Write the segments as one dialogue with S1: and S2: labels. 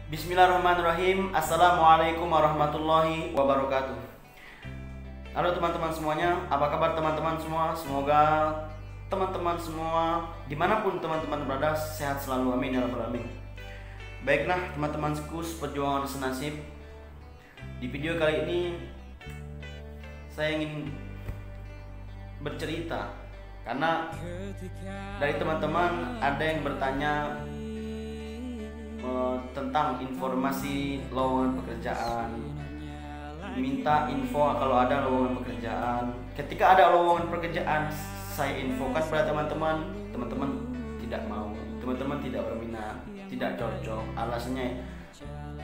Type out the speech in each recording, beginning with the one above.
S1: Bismillahirrahmanirrahim. Assalamualaikum warahmatullahi wabarakatuh. Halo teman-teman semuanya, apa kabar teman-teman semua? Semoga teman-teman semua dimanapun teman-teman berada sehat selalu, amin ya rabbal alamin. Baiklah teman-temanku seperjuangan senasib, di video kali ini saya ingin bercerita karena dari teman-teman ada yang bertanya tentang informasi lowongan pekerjaan, minta info kalau ada lowongan pekerjaan. Ketika ada lowongan pekerjaan, saya infokan pada teman-teman, teman-teman tidak mau, teman-teman tidak berminat, tidak cocok, alasannya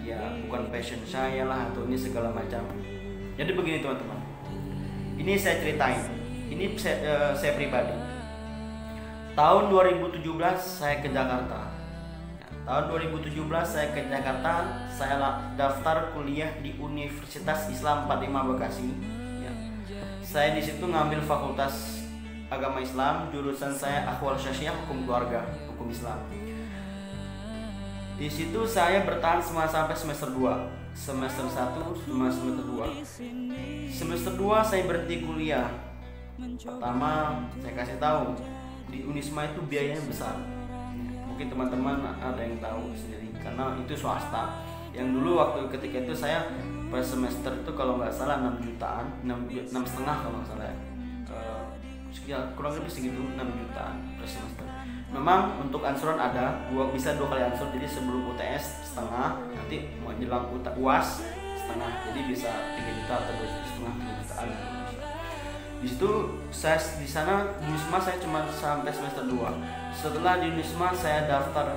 S1: ya bukan passion saya lah atau ini segala macam. Jadi begini teman-teman, ini saya ceritain, ini saya pribadi. Tahun 2017 saya ke Jakarta. Tahun 2017 saya ke Jakarta, saya daftar kuliah di Universitas Islam 45 Bekasi. Ya. Saya di situ ngambil Fakultas Agama Islam, jurusan saya Akhwal Syasyah, Hukum Keluarga, Hukum Islam. Di situ saya bertahan sampai semester 2, semester 1 cuma semester 2. Semester 2 saya berhenti kuliah. Pertama saya kasih tahu, di Unisma itu biayanya besar. Mungkin teman-teman ada yang tahu sendiri karena itu swasta. Yang dulu waktu ketika itu saya per semester itu kalau nggak salah 6 jutaan, 6,5 kalau nggak salah ya, kurang lebih segitu, 6 jutaan per semester. Memang untuk ansuran ada, bisa 2 kali ansur, jadi sebelum UTS setengah, nanti mau jelang UAS setengah, jadi bisa 3 juta atau 2,5 jutaan. Di situ saya di sana di Unisma saya cuma sampai semester 2. Setelah di Unisma saya daftar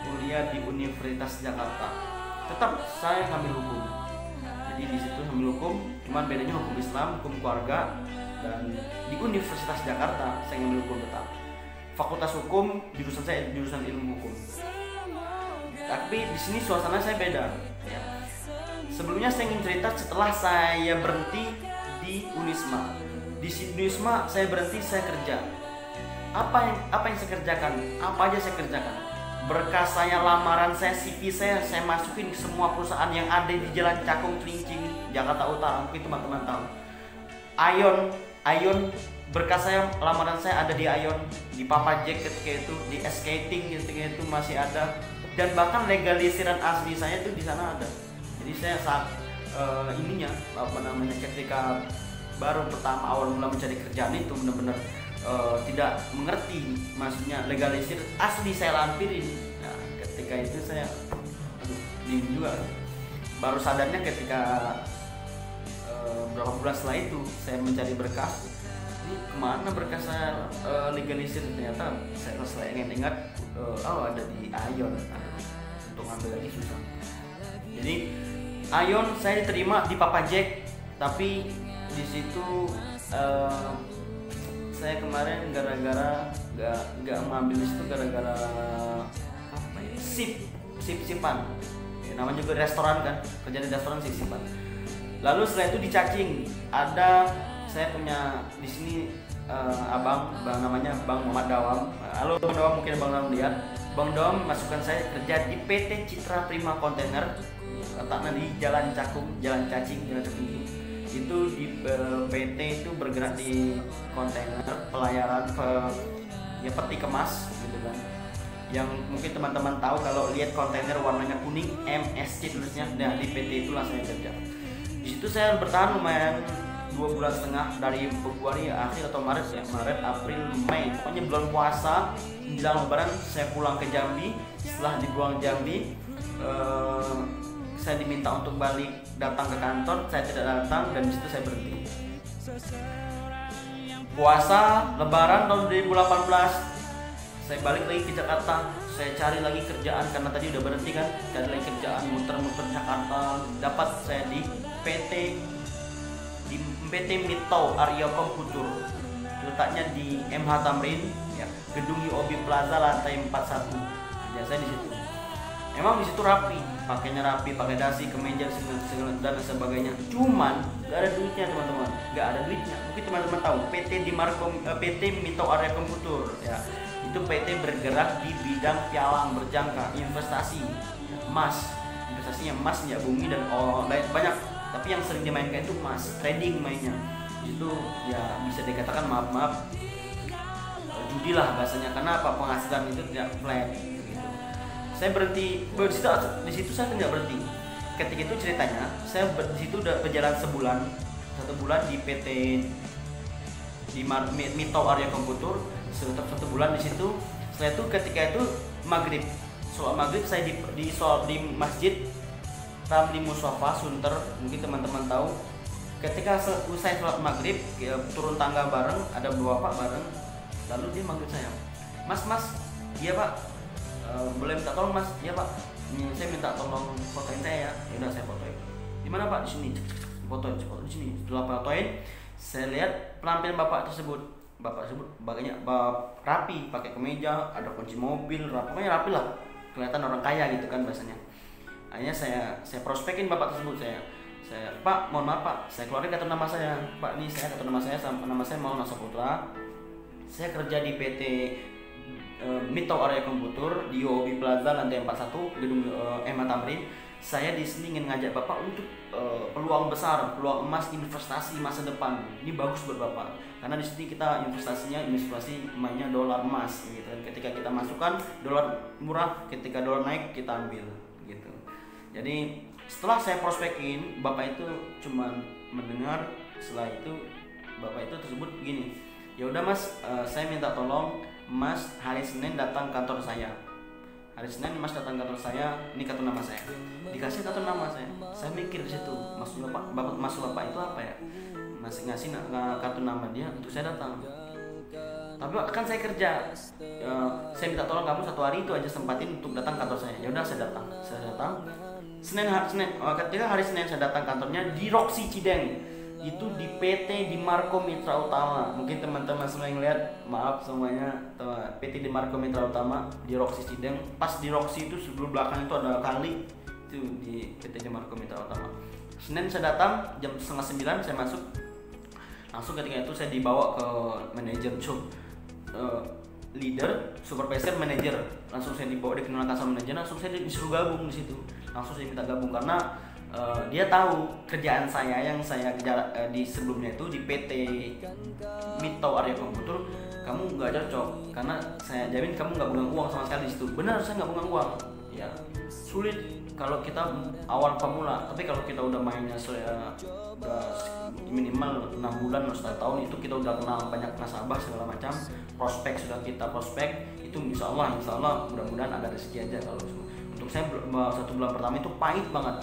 S1: kuliah di Universitas Jakarta. Tetap saya ngambil hukum. Jadi di situ ngambil hukum, cuman bedanya hukum Islam, hukum keluarga, dan di Universitas Jakarta saya ngambil hukum tetap. Fakultas hukum, jurusan saya jurusan ilmu hukum. Tapi di sini suasana saya beda. Ya. Sebelumnya saya ingin cerita setelah saya berhenti di Unisma. Di Unisma saya berhenti, saya kerja. Apa yang saya kerjakan? Apa aja saya kerjakan? Berkas saya, lamaran saya, CV saya masukin ke semua perusahaan yang ada di Jalan Cakung, Cilincing, Jakarta Utara. Mungkin teman-teman tahu. Ion, berkas saya, lamaran saya ada di Ion, di Papa Jack ketika itu, di Skating ketika itu masih ada, dan bahkan legalisiran asli saya itu di sana ada. Jadi saya saat ketika baru pertama awal mula mencari kerjaan itu benar-benar tidak mengerti, maksudnya legalisir asli saya lampirin. Nah, ketika itu saya bingung juga. Baru sadarnya ketika berapa bulan setelah itu saya mencari berkas. Ini kemana berkas saya legalisir? Ternyata saya ingat ada di Ion. Untuk ngambil lagi susah. Jadi Ion saya diterima di Papa Jack, tapi di situ saya kemarin gara-gara nggak mengambil itu gara-gara apa ya, sip-sipan ya, namanya juga restoran kan, kerja di restoran sip-sipan. Lalu setelah itu dicacing, ada saya punya di sini abang namanya Bang Muhammad Dawam. Halo Bang Dawam, mungkin Bang Dawam lihat. Bang Dawam masukkan saya kerja di PT Citra Prima Kontainer, letaknya di Jalan Cakung, Jalan Cacing itu di PT itu bergerak di kontainer pelayaran peti kemas gitu kan. Yang mungkin teman-teman tahu kalau lihat kontainer warnanya kuning MSC tulisnya, nah di PT itulah saya kerja. Di situ saya bertahan lumayan 2,5 bulan dari Februari akhir atau Maret, April, Mei, pokoknya bulan puasa menjelang Lebaran saya pulang ke Jambi. Setelah dibuang Jambi, saya diminta untuk balik datang ke kantor, saya tidak datang dan disitu saya berhenti. Puasa Lebaran tahun 2018 saya balik lagi ke Jakarta, saya cari lagi kerjaan karena tadi udah berhenti kan, cari lagi kerjaan muter-muter Jakarta. Dapat saya di PT Mito Arya Komputer, letaknya di MH Tamrin ya, gedung UOB Plaza lantai 41. Kerja saya di situ. Emang di situ rapi, pakainya rapi, pakai dasi, kemeja, segala dan sebagainya. Cuman gak ada duitnya teman-teman, gak ada duitnya. Mungkin teman-teman tahu PT Mito Area Komputer ya. Itu PT bergerak di bidang pialang berjangka, investasi emas, investasinya emas, minyak bumi dan lain banyak. Tapi yang sering dimainkan itu emas, trading mainnya. Itu ya bisa dikatakan maaf judi lah bahasanya. Karena apa, penghasilan itu tidak flat gitu. Saya berhenti di situ saya tidak berhenti. Ketika itu ceritanya saya di situ udah berjalan satu bulan di PT di Mito Arya Komputer, satu bulan di situ. Setelah itu ketika itu maghrib, sholat maghrib saya di masjid Ramli Musofa Sunter, mungkin teman-teman tahu. Ketika usai sholat maghrib turun tangga bareng, ada bapak bareng, lalu dia manggil saya, mas, iya pak, boleh minta tolong mas? Iya pak, saya minta tolong fotoin saya ya. Yaudah saya fotoin. Di mana pak? Di sini. Fotoin di sini. Setelah fotoin, saya lihat penampilan bapak tersebut bagainya rapi, pakai kemeja, ada kunci mobil, pokoknya rapi lah, kelihatan orang kaya gitu kan bahasanya. Akhirnya saya prospekin bapak tersebut. Saya pak, mohon maaf pak, saya keluarin kartu nama saya. Pak, ini saya kartu nama saya, nama saya Maulana Saputra. Saya kerja di PT Mito Arya Komputer di UOB Plaza lantai 41 gedung Emma Tamrin. Saya di sini ingin ngajak bapak untuk peluang besar, peluang emas, investasi masa depan. Ini bagus buat bapak, karena di sini kita investasi mainnya dolar emas gitu. Ketika kita masukkan dolar murah, ketika dolar naik kita ambil gitu. Jadi setelah saya prospekin, bapak itu cuma mendengar. Setelah itu bapak itu tersebut begini, ya udah mas, saya minta tolong mas hari Senin datang kantor saya. Hari Senin mas datang kantor saya, ini kartu nama saya. Dikasih kartu nama saya mikir di situ, maksud bapak itu apa ya? Ngasih kartu nama dia untuk saya datang. Tapi kan saya kerja, saya minta tolong kamu satu hari itu aja sempatin untuk datang kantor saya. Ya udah saya datang. Ketika hari Senin saya datang kantornya di Roxy Cideng, itu di PT di Marco Mitra Utama. Mungkin teman-teman semua yang lihat, maaf semuanya, PT di Marco Mitra Utama di Roxy Cideng. Pas di Roxy itu sebelum belakang itu ada kali, itu di PT di Marco Mitra Utama. Senin saya datang jam 8:30 saya masuk. Langsung ketika itu saya dibawa ke manajer leader, supervisor, manajer. Langsung saya dikenalkan sama manajer, langsung saya disuruh gabung di situ. Langsung saya minta gabung karena dia tahu kerjaan saya yang saya kerja di sebelumnya itu di PT Mito Arya Komputer, kamu nggak cocok karena saya jamin kamu nggak pegang uang sama sekali di situ. Benar, saya nggak pegang uang. Ya sulit kalau kita awal pemula, tapi kalau kita udah mainnya udah minimal 6 bulan atau 1 tahun, itu kita udah kenal banyak nasabah segala macam, prospek sudah kita prospek, itu insya Allah mudah-mudahan ada rezeki aja. Kalau untuk saya 1 bulan pertama itu pahit banget.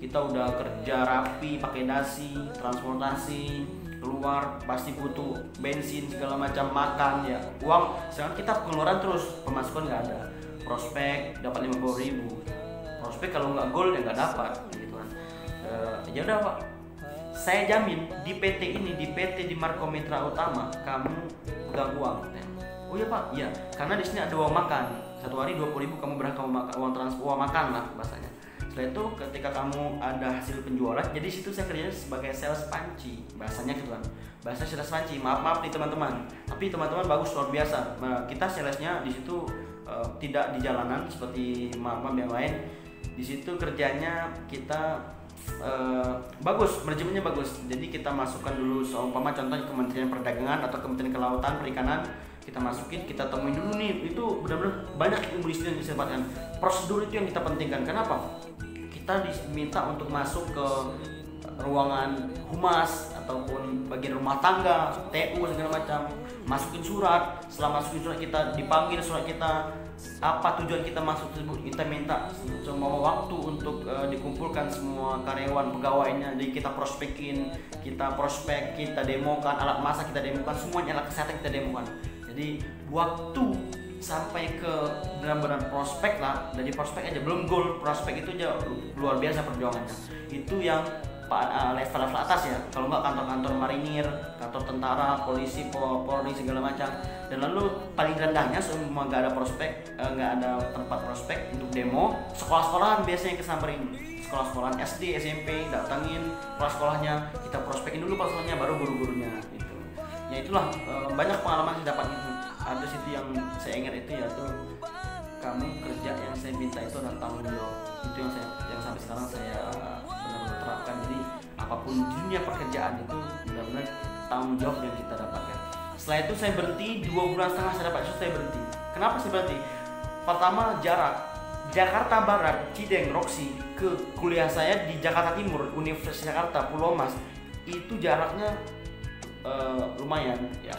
S1: Kita udah kerja rapi, pakai dasi, transportasi, keluar pasti butuh bensin segala macam, makan ya, uang. Sekarang kita pengeluaran terus, pemasukan nggak ada. Prospek dapat 50.000, prospek kalau nggak goal ya nggak dapat gitu kan. Ya udah pak, saya jamin di PT ini, di PT di Marco Mitra Utama, kamu pegang uang. Oh iya pak, iya, karena di sini ada uang makan. Satu hari 20.000 kamu berhak kamu makan, uang makan lah bahasanya. Setelah itu ketika kamu ada hasil penjualan, jadi situ saya kerjanya sebagai sales panci, bahasanya gitu kan. Bahasa sales panci, maaf nih teman-teman, tapi teman-teman bagus, luar biasa. Kita salesnya di situ tidak di jalanan seperti maaf yang lain. Di situ kerjanya kita bagus, manajemennya bagus. Jadi kita masukkan dulu, seumpama contohnya Kementerian Perdagangan atau Kementerian Kelautan Perikanan, kita masukin, kita temuin dulu nih, itu benar-benar banyak ilmu di situ yang disebutkan. Prosedur itu yang kita pentingkan. Kenapa? Kita diminta untuk masuk ke ruangan humas ataupun bagian rumah tangga, TU segala macam, masukin surat. Setelah masukin surat, kita dipanggil surat kita, apa tujuan kita masuk tersebut, kita minta semua waktu untuk dikumpulkan semua karyawan pegawainya. Jadi kita prospekin, kita prospek, kita demokan alat masak, kita demokan semuanya, alat kesehatan kita demokan. Jadi waktu sampai ke benar-benar prospek lah, dari prospek aja belum goal, prospek itu aja luar biasa perjuangannya. Itu yang level atas ya. Kalau nggak kantor-kantor marinir, kantor tentara, polisi, polri segala macam. Dan lalu paling rendahnya semua nggak ada prospek, nggak ada tempat prospek untuk demo. Sekolah-sekolahan biasanya kesamperin, sekolah-sekolahan SD, SMP, datangin sekolah-sekolahnya, kita prospekin dulu sekolahnya, baru guru-gurunya gitu. Ya itulah banyak pengalaman yang dapat itu. ada situ yang saya ingat itu yaitu kamu kerja yang saya minta itu adalah tanggung jawab. Itu yang sampai sekarang saya benar-benar terapkan. Jadi apapun di dunia pekerjaan itu benar-benar tanggung jawab yang kita dapatkan. Setelah itu saya berhenti 2,5 bulan saya dapat itu, saya berhenti. Kenapa saya berhenti? Pertama, jarak Jakarta Barat, Cideng, Roxy ke kuliah saya di Jakarta Timur, Universitas Jakarta, Pulau Mas. Itu jaraknya lumayan ya.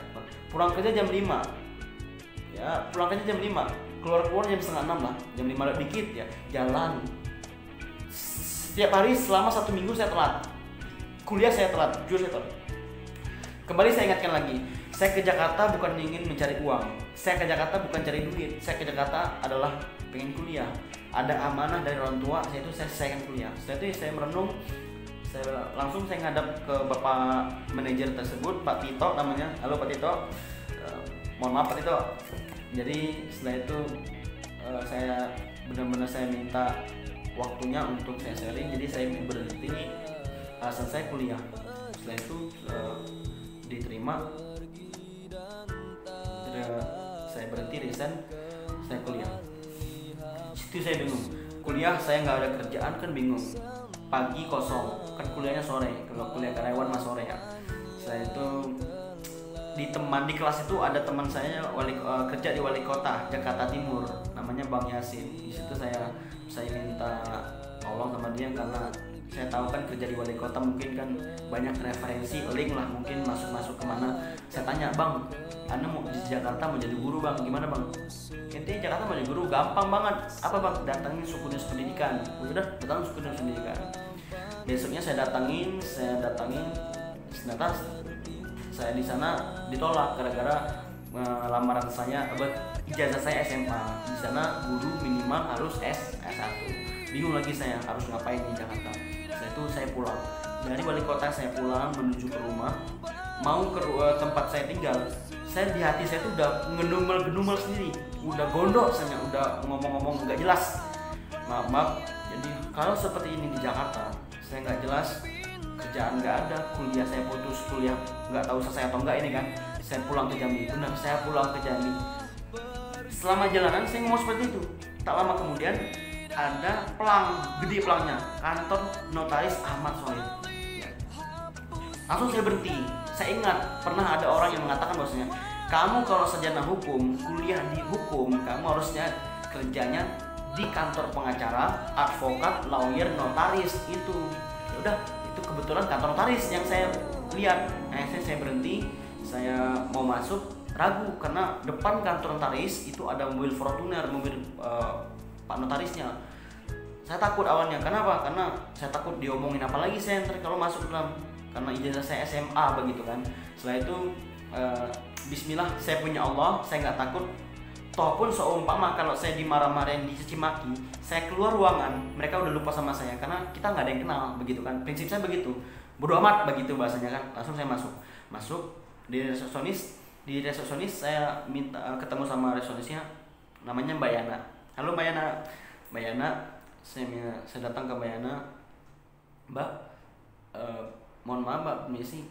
S1: Pulang kerja jam 5. Ya, pulang kerja jam 5. Keluar jam setengah 6 lah. Jam 5 ada dikit ya. Jalan. Setiap hari selama 1 minggu saya telat. Kuliah saya telat, jujur saya telat. Kembali saya ingatkan lagi, saya ke Jakarta bukan ingin mencari uang. Saya ke Jakarta bukan cari duit. Saya ke Jakarta adalah pengen kuliah. Ada amanah dari orang tua, saya akan kuliah. Setelah itu saya merenung, langsung saya ngadap ke bapak manajer tersebut, Pak Tito namanya. Halo Pak Tito, mohon maaf Pak Tito. Jadi setelah itu saya benar-benar saya minta waktunya untuk saya sharing. Jadi saya berhenti selesai kuliah. Setelah itu diterima, saya berhenti resign, saya kuliah. Situ saya bingung, kuliah saya nggak ada kerjaan kan bingung. Pagi kosong, kan kuliahnya sore. Kalau kuliah karyawan mas sore ya. Saya itu di kelas itu ada teman saya kerja di wali kota Jakarta Timur, namanya Bang Yasin. Di situ saya minta tolong sama dia karena saya tahu kan kerja di wali kota mungkin kan banyak referensi, link lah mungkin masuk kemana. Saya tanya, Bang, Anda mau di Jakarta mau jadi guru Bang, gimana Bang? Intinya Jakarta mau jadi guru gampang banget. Apa Bang? Datangin suku dinas pendidikan. Udah datang suku dinas pendidikan. Besoknya saya datangin, ternyata saya di sana ditolak gara-gara lamaran saya, ijazah saya SMA. Di sana guru minimal harus S1. Bingung lagi saya harus ngapain di Jakarta. Setelah itu saya pulang. Dari wali kota saya pulang menuju ke rumah, mau ke tempat saya tinggal. Saya di hati saya tuh udah ngedumel sendiri, udah gondok saya, udah ngomong-ngomong nggak jelas. Maaf. Jadi kalau seperti ini di Jakarta, saya nggak jelas, kerjaan nggak ada, kuliah saya putus, kuliah nggak tahu selesai atau enggak ini kan. Saya pulang ke Jambi, benar saya pulang ke Jambi. Selama jalanan saya ngomong seperti itu. Tak lama kemudian ada gede pelangnya, kantor notaris Ahmad Solid. Langsung saya berhenti. Saya ingat pernah ada orang yang mengatakan bahwasanya kamu kalau sarjana hukum, kuliah di hukum, kamu harusnya kerjanya di kantor pengacara, advokat, lawyer, notaris itu. Ya udah, itu kebetulan kantor notaris yang saya lihat. Akhirnya saya berhenti, saya mau masuk, ragu karena depan kantor notaris itu ada mobil Fortuner, mobil Pak notarisnya. Saya takut awalnya, kenapa? Karena saya takut diomongin apa lagi saya ntar kalau masuk dalam, karena ijazah saya SMA begitu kan. Setelah itu Bismillah, saya punya Allah, saya nggak takut. Toh pun seumpama kalau saya dimarah-marahin, dicaci maki, saya keluar ruangan, mereka udah lupa sama saya karena kita nggak ada yang kenal begitu kan. Prinsip saya begitu, bodo amat begitu bahasanya kan. Langsung saya masuk di resepsionis saya minta ketemu sama resepsionisnya, namanya Mbak Yana. Halo Mbak Yana, saya datang ke Mbak Yana. Mbak, mohon maaf Mbak, permisi,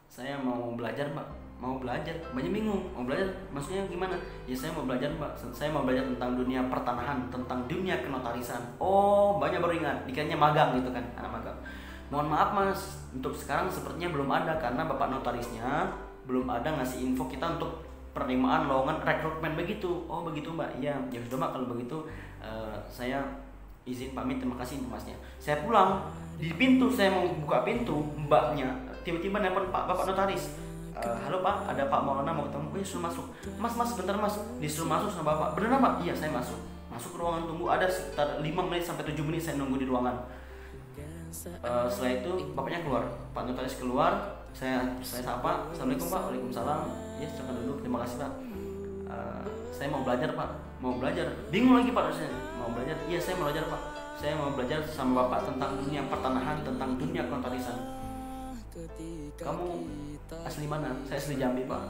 S1: saya mau belajar Mbak. Mbaknya bingung, mau belajar maksudnya gimana? Ya saya mau belajar Mbak, saya mau belajar tentang dunia pertanahan, tentang dunia kenotarisan. Oh, Mbaknya baru ingat, dikiranya magang gitu kan, anak magang. Mohon maaf Mas, untuk sekarang sepertinya belum ada karena Bapak notarisnya belum ada ngasih info kita untuk penerimaan lowongan rekrutmen begitu. Oh begitu Mbak, iya ya sudah Mbak, kalau begitu saya izin pamit, terima kasih informasinya. Saya pulang, di pintu saya mau buka pintu, mbaknya tiba-tiba nelpon Bapak notaris. Halo Pak, ada Pak Maulana mau ketemu. Oh ya suruh masuk. Mas bentar Mas, disuruh masuk sama Bapak. Beneran Pak? Iya saya masuk ke ruangan tunggu, ada sekitar 5 menit sampai 7 menit saya nunggu di ruangan. Setelah itu bapaknya keluar, Pak notaris keluar, saya sapa, Assalamualaikum Pak. Waalaikumsalam. Ya silakan duduk, terima kasih Pak. Saya mau belajar Pak, bingung lagi Pak dosennya, mau belajar. Iya saya mau belajar Pak, saya mau belajar sama Bapak tentang dunia pertanahan, tentang dunia konotarisan. Kamu asli mana? Saya asli Jambi Pak.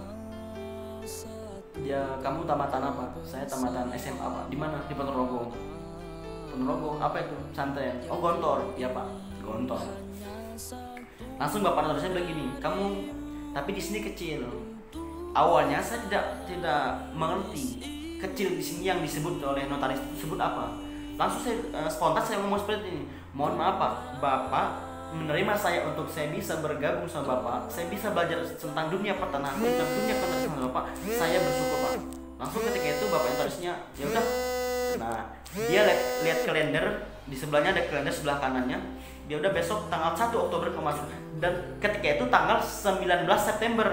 S1: Ya kamu tamatan apa? Saya tamatan SMA Pak. Di mana? Di Ponorogo. Apa itu? Pesantren. Oh Gontor. Ya Pak, Gontor. Langsung Bapak notarisnya bilang gini, kamu tapi di sini kecil. awalnya saya tidak mengerti kecil di sini yang disebut oleh notaris disebut apa. Langsung saya spontan saya ngomong seperti ini, mohon maaf Pak, Bapak menerima saya untuk saya bisa bergabung sama Bapak, saya bisa belajar tentang dunia pertanahan, tentang dunia kontrak sama Bapak, saya bersyukur Pak. Langsung ketika itu Bapak notarisnya ya udah. Nah, dia lihat kalender, di sebelahnya ada kalender sebelah kanannya. Dia udah besok tanggal 1 Oktober kamu masuk. Dan ketika itu tanggal 19 September.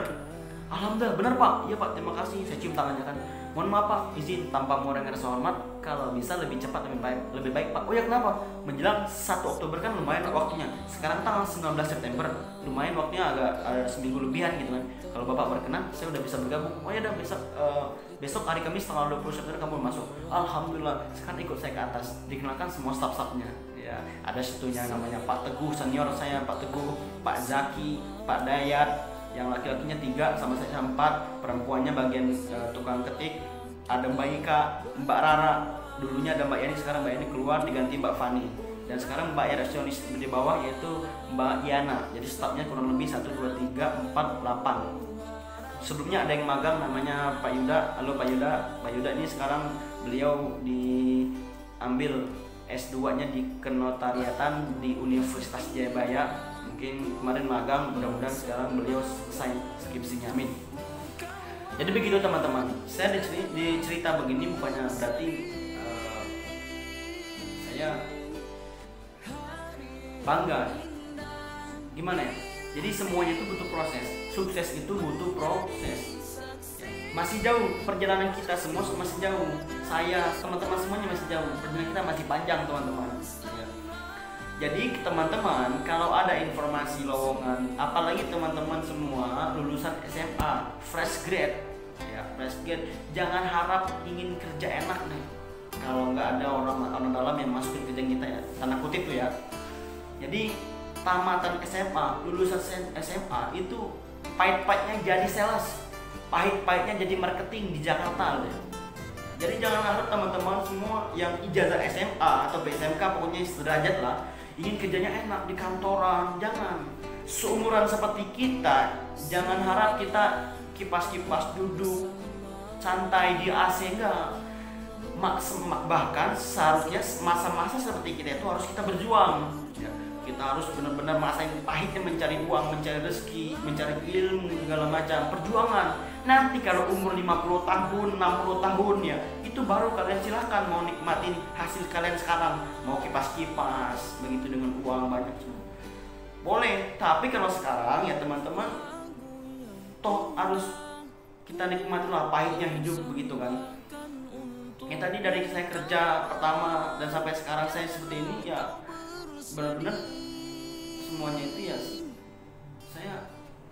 S1: Alhamdulillah, benar Pak. Iya Pak, terima kasih. Saya cium tangannya kan. Mohon maaf Pak, izin tanpa mengurangi rasa hormat, kalau bisa lebih cepat lebih baik Pak. Oh ya kenapa? Menjelang 1 Oktober kan lumayan waktunya. Sekarang tanggal 19 September, lumayan waktunya agak ada seminggu lebihan gitu kan. Kalau Bapak berkenan, saya udah bisa bergabung. Oh ya udah besok hari Kamis tanggal 20 September kamu masuk. Alhamdulillah, sekarang ikut saya ke atas. Dikenalkan semua staf-stafnya. Ya, ada situnya namanya Pak Teguh senior saya, Pak Teguh, Pak Zaki, Pak Dayat. Yang laki-lakinya 3 sama saya 4, perempuannya bagian tukang ketik, ada Mbak Ika, Mbak Rara, dulunya ada Mbak Yani, sekarang Mbak Yani keluar diganti Mbak Fani, dan sekarang Mbak resepsionis di bawah yaitu Mbak Yana. Jadi stafnya kurang lebih 1, 2, 3, 4, 8. Sebelumnya ada yang magang namanya Pak Yuda. Halo Pak Yuda. Pak Yuda ini sekarang beliau diambil S2-nya di kenotariatan di Universitas Jayabaya. Mungkin kemarin magang, mudah-mudahan sekarang beliau selesai skripsinya, amin. Jadi begitu teman-teman, saya dicerita begini bukannya berarti saya bangga. Gimana ya? Jadi semuanya itu butuh proses. Sukses itu butuh proses. Masih jauh perjalanan kita semua, masih jauh. Saya, teman-teman semuanya masih jauh. Perjalanan kita masih panjang teman-teman. Jadi teman-teman, kalau ada informasi lowongan, apalagi teman-teman semua lulusan SMA, fresh grade, ya fresh grade, jangan harap ingin kerja enak nih. Kalau nggak ada orang dalam yang masukin kerjaan kita ya, tanda kutip tuh ya. Jadi tamatan SMA, lulusan SMA itu pahit-pahitnya jadi sales, pahit-pahitnya jadi marketing di Jakarta ya. Jadi jangan harap teman-teman semua yang ijazah SMA atau BSMK pokoknya sederajat lah, ingin kerjanya enak di kantoran. Jangan. Seumuran seperti kita, jangan harap kita kipas-kipas duduk santai di AC, enggak. Bahkan seharusnya masa-masa seperti kita itu harus kita berjuang ya. Kita harus benar-benar merasain pahitnya mencari uang, mencari rezeki, mencari ilmu, segala macam perjuangan. Nanti kalau umur 50 tahun, 60 tahun ya, itu baru kalian silahkan mau nikmatin hasil kalian sekarang. Mau kipas-kipas, begitu dengan uang banyak boleh. Tapi kalau sekarang ya teman-teman, toh harus kita nikmatin lah pahitnya hidup begitu kan. Yang tadi dari saya kerja pertama dan sampai sekarang saya seperti ini ya, benar-benar semuanya itu ya saya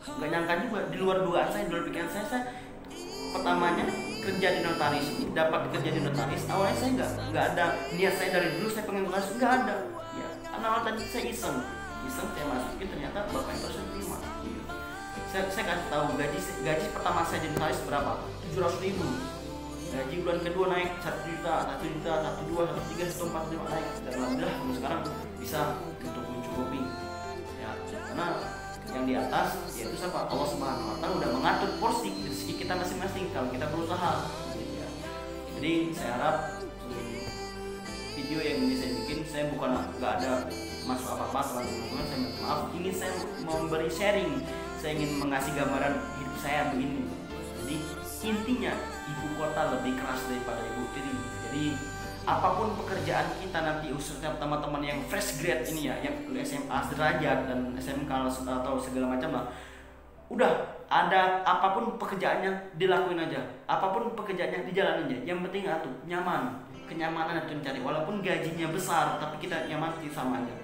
S1: nggak nyangka juga, di luar dugaan saya, di luar pikiran saya pertamanya kerja di notaris ini, dapat kerja di notaris. Awalnya saya nggak ada niat saya dari dulu saya pengen notaris, nggak ada ya, karena awal tadi saya iseng saya masukin, ternyata bapak yang terus terima. Saya kasih tahu gaji pertama saya di notaris berapa, 700.000. Gaji bulan kedua naik 1 juta, 1 juta, 1, 2, 1, 3, 1, 4, 5 naik. Dan alhamdulillah sekarang bisa untuk mencukupi ya, karena yang di atas yaitu siapa? Allah Subhanahu wa Ta'ala udah mengatur porsi rezeki kita masing-masing kalau kita berusaha ya. Jadi saya harap video yang ini saya bikin, saya bukan nggak ada masuk apa-apa teman-teman, saya minta maaf, ingin saya memberi sharing, saya ingin mengasih gambaran hidup saya begini. Jadi intinya ibu kota lebih keras daripada ibu tiri. Jadi apapun pekerjaan kita nanti, khususnya teman-teman yang fresh grade ini ya, yang SMA sederajat dan SMK atau segala macam lah, udah ada apapun pekerjaannya dilakuin aja, apapun pekerjaannya dijalanin aja. Yang penting atuh nyaman, kenyamanan itu mencari. Walaupun gajinya besar tapi kita nyaman itu sama aja.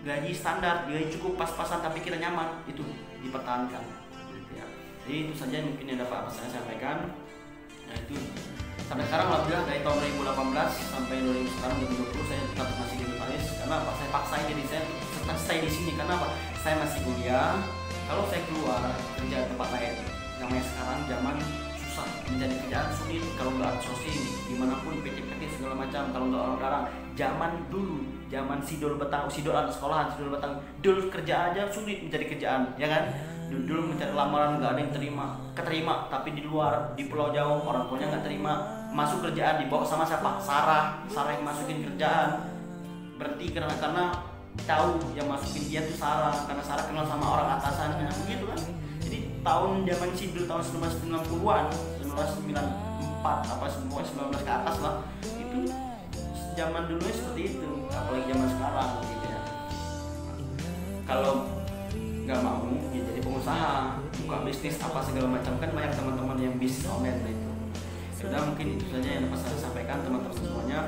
S1: Gaji standar, gaji cukup pas-pasan tapi kita nyaman, itu dipertahankan ya. Jadi itu saja yang mungkin yang dapat saya sampaikan. Nah itu sampai sekarang alhamdulillah dari tahun 2018 sampai 2020 saya tetap masih di notaris. Karena apa? Saya paksain jadi saya tetap stay di sini. Karena apa? Saya masih kuliah. Kalau saya keluar kerja di tempat lain, namanya sekarang zaman susah, menjadi kerjaan sulit. Kalau nggak outsourcing dimanapun, PT-PT segala macam. Kalau nggak orang-orang, zaman dulu, zaman sidol betang, sidol anak sekolahan, sidol betang, dulu kerja aja sulit mencari kerjaan, ya kan? dulu mencari lamaran nggak ada yang keterima, tapi di luar, di Pulau Jauh orang tuanya nggak terima, masuk kerjaan dibawa sama siapa? Sarah yang masukin kerjaan. Berarti karena tahu yang masukin dia tuh Sarah, karena Sarah kenal sama orang atasannya, begitu kan. Jadi tahun zaman sidul tahun 1990-an, 1994 apa semua 19 ke atas lah, itu zaman dulu seperti itu, apalagi zaman sekarang gitu ya. Kalau nggak mau ya jadi pengusaha, buka bisnis apa segala macam, kan banyak teman-teman yang bisnis online itu. Sudah, mungkin itu saja yang dapat saya sampaikan teman-teman semuanya.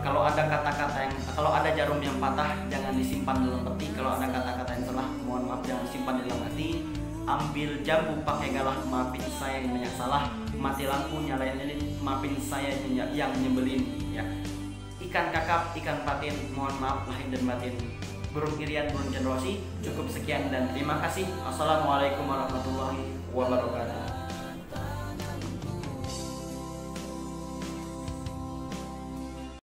S1: Kalau ada jarum yang patah jangan disimpan dalam peti. Kalau ada kata-kata yang salah, mohon maaf, jangan disimpan dalam hati. Ambil jambu pakai galah, maafin saya yang banyak salah. Mati lampu nyalain lilin, maafin saya yang nyebelin ya. Ikan kakap, ikan patin, mohon maaf lahir dan batin. Burung irian, burung cendrawasih. Cukup sekian dan terima kasih. Assalamualaikum warahmatullahi wabarakatuh.